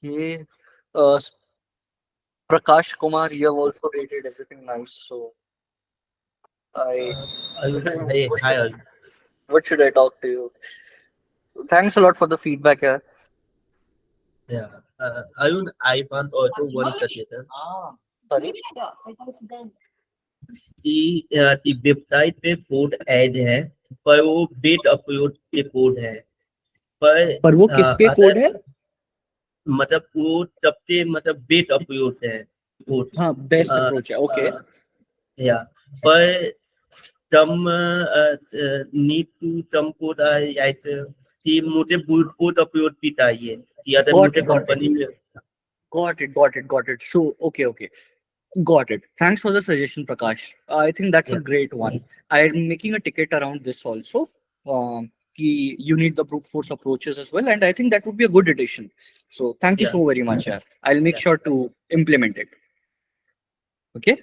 Okay. Prakash Kumar, you have also rated everything nice. So I, Hey, what hi, should, what should I talk to you? Thanks a lot for the feedback here. yeah. Arun, I want also one suggestion. Sorry. कि website पे code add है पर वो date upload पे code है पर पर वो किस पे कोड है? अगर मतलब वो सबसे मतलब डेट अपलोड है कोड हाँ, बेस्ट अप्रोच है. ओके. या पर some need to some code like कि मुझे बूट कोड अपलोड भी चाहिए कि अगर Got मुझे it. Got it. कंपनी में Got it. Got it. Got it. So okay. Okay. Got it. Thanks for the suggestion, Prakash. I think that's a yeah, great one. I'm making a ticket around this also. You need the brute force approaches as well, and I think that would be a good addition. So thank you yeah, so very much. Yeah. I'll make yeah. sure to implement it. Okay.